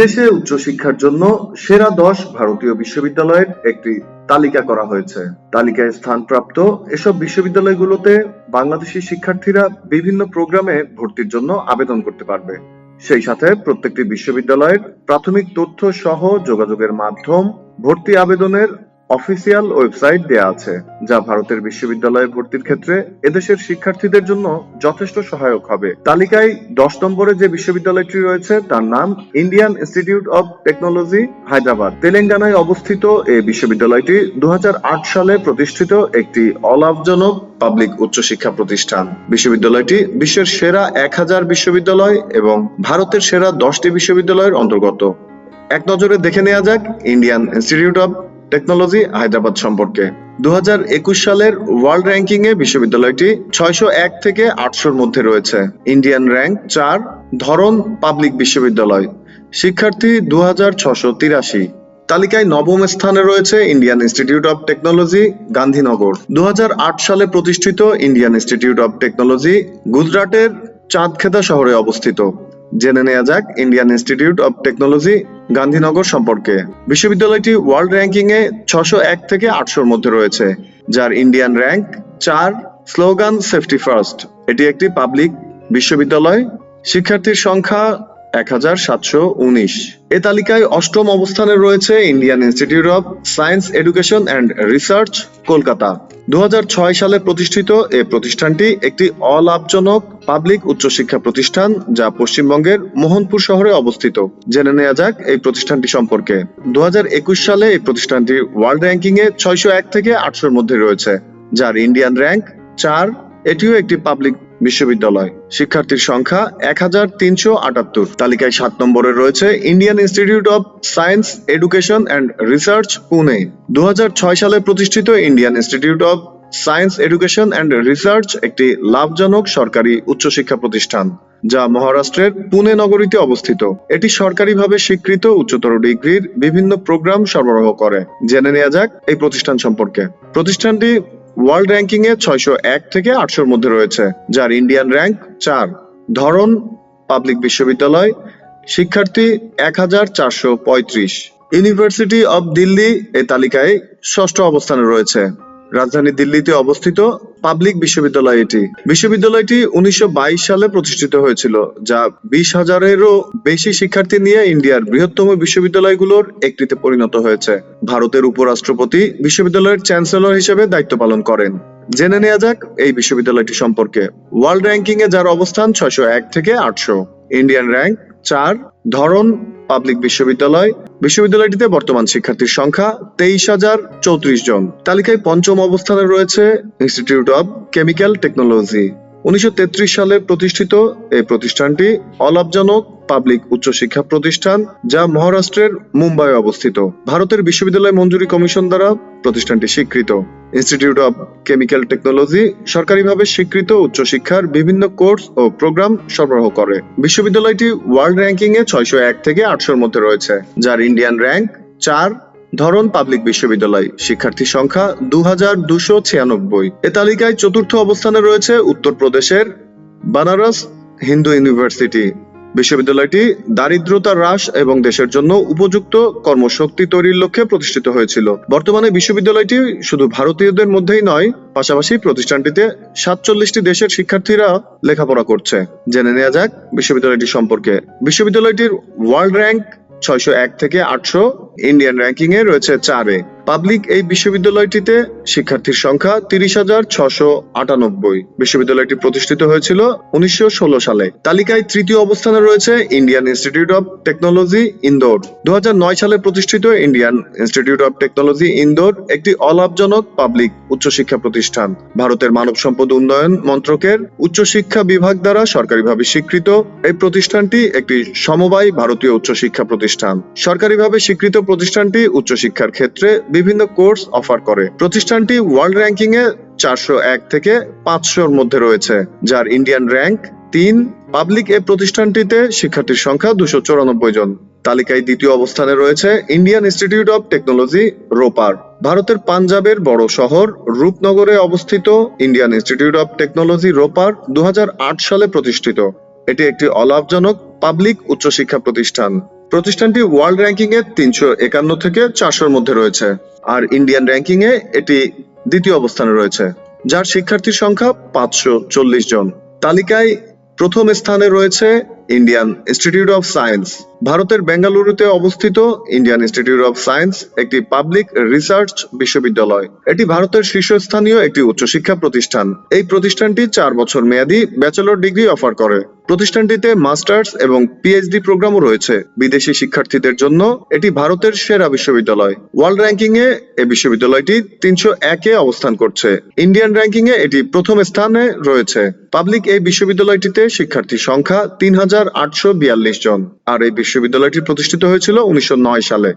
দেশে উচ্চশিক্ষার জন্য সেরা 10 ভারতীয় বিশ্ববিদ্যালয়ের একটি তালিকা করা হয়েছে। তালিকায় স্থানপ্রাপ্ত এসব বিশ্ববিদ্যালয়গুলোতে বাংলাদেশি শিক্ষার্থীরা বিভিন্ন প্রোগ্রামে ভর্তির জন্য আবেদন করতে পারবে। সেই সাথে প্রত্যেকটি বিশ্ববিদ্যালয়ের প্রাথমিক তথ্য সহ যোগাযোগের মাধ্যম, ভর্তি আবেদনের অফিসিয়াল ওয়েবসাইট দেয়া আছে, যা ভারতের বিশ্ববিদ্যালয়ে ভর্তির ক্ষেত্রে এদেশের শিক্ষার্থীদের জন্য যথেষ্ট সহায়ক হবে। তালিকায় 10 নম্বরে যে বিশ্ববিদ্যালয়টি রয়েছে তার নাম Indian institute of technology, Hyderabad. তেলেঙ্গানায় অবস্থিত এই বিশ্ববিদ্যালয়টি 2008 সালে প্রতিষ্ঠিত একটি অলাভজনক পাবলিক উচ্চশিক্ষা প্রতিষ্ঠান। বিশ্ববিদ্যালয়টি বিশ্বের সেরা 1000 বিশ্ববিদ্যালয় এবং ভারতের সেরা 10টি বিশ্ববিদ্যালয়ের অন্তর্গত। এক নজরে দেখে নেওয়া যাক Indian institute of technology Hyderabad সম্পর্কে। 2021 সালের ওয়ার্ল্ড র্যাঙ্কিং এ বিশ্ববিদ্যালয়টি 601 থেকে 800-র মধ্যে রয়েছে। ইন্ডিয়ান র্যাঙ্ক 4, ধরন পাবলিক বিশ্ববিদ্যালয়, শিক্ষার্থী 2683। তালিকায় 9ম স্থানে রয়েছে Indian institute of technology, Gandhinagar. 2008 সালে প্রতিষ্ঠিত ইন্ডিয়ান ইনস্টিটিউট অব টেকনোলজি গুজরাটের চাঁদখেদা শহরে অবস্থিত। জেনে নেওয়া যাক Indian institute of technology Gandhinagar সম্পর্কে। বিশ্ববিদ্যালয়টি ওয়ার্ল্ড র্যাঙ্কিং এ 601 থেকে 800-র মধ্যে রয়েছে, যার Indian rank 4। Slogan safety first. এটি একটি পাবলিক বিশ্ববিদ্যালয়। শিক্ষার্থীর সংখ্যা 1719। এ তালিকায় 8ম অবস্থানে রয়েছে Indian institute of science education and research, Kolkata. 2006 সালে প্রতিষ্ঠিত এই প্রতিষ্ঠানটি একটি অলাভজনক পাবলিক উচ্চশিক্ষা প্রতিষ্ঠান, যা পশ্চিমবঙ্গের মোহনপুর শহরে অবস্থিত। জেনে নেওয়া যাক এই প্রতিষ্ঠানটি সম্পর্কে। 2021 সালে এই প্রতিষ্ঠানটি ওয়ার্ল্ড র্যাঙ্কিং এ 601 থেকে 800-র মধ্যে রয়েছে, যার ইন্ডিয়ান র্যাঙ্ক 4। এটিও একটি পাবলিক বিশ্ববিদ্যালয়। শিক্ষার্থীর সংখ্যা 1378। তালিকায় 7 নম্বরে রয়েছে Indian institute of science education and research, Pune. 2006 সালে প্রতিষ্ঠিত Indian institute of science education and research একটি লাভজনক সরকারি উচ্চশিক্ষা প্রতিষ্ঠান, যা মহারাষ্ট্রের পুনে নগরীতে অবস্থিত। এটি সরকারিভাবে স্বীকৃত উচ্চতর ডিগ্রির বিভিন্ন প্রোগ্রাম সরবরাহ করে। জেনে নেওয়া যাক এই প্রতিষ্ঠান সম্পর্কে। প্রতিষ্ঠানটি ওয়ার্ল্ড র্যাঙ্কিং এ 601 থেকে 800-র মধ্যে রয়েছে, যার ইন্ডিয়ান র্যাঙ্ক 4। ধরন পাবলিক বিশ্ববিদ্যালয়, শিক্ষার্থী 1435। ইউনিভার্সিটি অব দিল্লি এই তালিকায় 6ষ্ঠ অবস্থানে রয়েছে। রাজধানী দিল্লিতে অবস্থিত পাবলিক বিশ্ববিদ্যালয় এটি। বিশ্ববিদ্যালয়টি 1922 সালে প্রতিষ্ঠিত হয়েছিল, যা 20,000-এরও বেশি শিক্ষার্থী নিয়ে ইন্ডিয়ার বৃহত্তম বিশ্ববিদ্যালয়গুলোর একটিতে পরিণত হয়েছে। ভারতের উপরাষ্ট্রপতি বিশ্ববিদ্যালয়ের চ্যান্সেলর হিসেবে দায়িত্ব পালন করেন। জেনে নেওয়া যাক এই বিশ্ববিদ্যালয়টি সম্পর্কে। ওয়ার্ল্ড র্যাঙ্কিং এ যার অবস্থান 601 থেকে 800। Indian rank 4। ধরন পাবলিক বিশ্ববিদ্যালয়। বিশ্ববিদ্যালয়টিতে বর্তমান শিক্ষার্থীর সংখ্যা 23,034 জন। তালিকায় 5ম অবস্থানে রয়েছে ইনস্টিটিউট অব কেমিক্যাল টেকনোলজি। 1933 সালে প্রতিষ্ঠিত এই প্রতিষ্ঠানটি অলাভজনক পাবলিক উচ্চশিক্ষা প্রতিষ্ঠান, যা মহারাষ্ট্রের মুম্বাইয়ে অবস্থিত। ভারতের বিশ্ববিদ্যালয় মঞ্জুরি কমিশন দ্বারা প্রতিষ্ঠানটি স্বীকৃত। ইনস্টিটিউট অব কেমিক্যাল টেকনোলজি সরকারিভাবে স্বীকৃত উচ্চশিক্ষার বিভিন্ন কোর্স ও প্রোগ্রাম সরবরাহ করে। বিশ্ববিদ্যালয়টি ওয়ার্ল্ড র্যাঙ্কিং এ 601 থেকে 800-র মধ্যে রয়েছে, যার ইন্ডিয়ান র্যাঙ্ক 4। ধরন পাবলিক বিশ্ববিদ্যালয়, শিক্ষার্থী সংখ্যা 2296। এ তালিকায় 4র্থ অবস্থানে রয়েছে উত্তরপ্রদেশের বানারস হিন্দু ইউনিভার্সিটি। বিশ্ববিদ্যালয়টি দারিদ্রতা হ্রাস এবং দেশের জন্য উপযুক্ত কর্মশক্তি তৈরির লক্ষ্যে প্রতিষ্ঠিত হয়েছিল। বর্তমানে বিশ্ববিদ্যালয়টি শুধু ভারতীয়দের মধ্যেই নয়, পাশাপাশি প্রতিষ্ঠানটিতে 47টি দেশের শিক্ষার্থীরা লেখাপড়া করছে। জেনে নেওয়া যাক বিশ্ববিদ্যালয়টি সম্পর্কে। বিশ্ববিদ্যালয়টির ওয়ার্ল্ড র্যাঙ্ক 601 থেকে 800, ইন্ডিয়ান র্যাঙ্কিং এ রয়েছে 4-এ। পাবলিক এই বিশ্ববিদ্যালয়টিতে শিক্ষার্থীর সংখ্যা 30,698। বিশ্ববিদ্যালয়টি প্রতিষ্ঠিত হয়েছিল 1916 সালে। তালিকায় 3য় অবস্থানে রয়েছে Indian institute of technology, Indore. 2009 সালে প্রতিষ্ঠিত Indian institute of technology, Indore একটি অলাভজনক পাবলিক উচ্চশিক্ষা প্রতিষ্ঠান। ভারতের মানব সম্পদ উন্নয়ন মন্ত্রকের উচ্চশিক্ষা বিভাগ দ্বারা সরকারিভাবে স্বীকৃত এই প্রতিষ্ঠানটি একটি সমবায় ভারতীয় উচ্চশিক্ষা প্রতিষ্ঠান। সরকারিভাবে স্বীকৃত প্রতিষ্ঠানটি উচ্চশিক্ষার ক্ষেত্রে বিভিন্ন কোর্স অফার করে। প্রতিষ্ঠানটি ওয়ার্ল্ড র্যাঙ্কিং এ 401 থেকে 500-র মধ্যে রয়েছে, যার ইন্ডিয়ান র্যাঙ্ক 3। পাবলিক এই প্রতিষ্ঠানটিতে শিক্ষার্থীর সংখ্যা 294 জন। তালিকায় 2য় অবস্থানে রয়েছে Indian institute of technology, Ropar. ভারতের পাঞ্জাবের বড় শহর রূপনগরে অবস্থিত Indian institute of technology, Ropar 2008 সালে প্রতিষ্ঠিত। এটি একটি অলাভজনক পাবলিক উচ্চশিক্ষা প্রতিষ্ঠান। প্রতিষ্ঠানটি ওয়ার্ল্ড র্যাঙ্কিং এ 351 থেকে 400-র মধ্যে রয়েছে, আর ইন্ডিয়ান র্যাঙ্কিং এ এটি দ্বিতীয় অবস্থানে রয়েছে, যার শিক্ষার্থীর সংখ্যা 540 জন। তালিকায় প্রথম স্থানে রয়েছে ইন্ডিয়ান ইনস্টিটিউট অফ সায়েন্স। ভারতের বেঙ্গালুরুতে অবস্থিত ইন্ডিয়ান ইনস্টিটিউট অফ সায়েন্স একটি পাবলিক রিসার্চ বিশ্ববিদ্যালয়। এটি ভারতের শীর্ষস্থানীয় একটি উচ্চশিক্ষা প্রতিষ্ঠান। এই প্রতিষ্ঠানটি 4 বছর মেয়াদী ব্যাচেলর ডিগ্রি অফার করে। প্রতিষ্ঠানটিতে মাস্টার্স এবং পিএইচডি প্রোগ্রামও রয়েছে। বিদেশি শিক্ষার্থীদের জন্য এটি ভারতের সেরা বিশ্ববিদ্যালয়। ওয়ার্ল্ড র্যাঙ্কিং এ এই বিশ্ববিদ্যালয়টি 301-এ অবস্থান করছে। ইন্ডিয়ান র্যাঙ্কিং এ এটি প্রথম স্থানে রয়েছে। পাবলিক এই বিশ্ববিদ্যালয়টিতে শিক্ষার্থীর সংখ্যা 3842 জন, আর এই বিশ্ববিদ্যালয়টি প্রতিষ্ঠিত হয়েছিল 1909 সালে।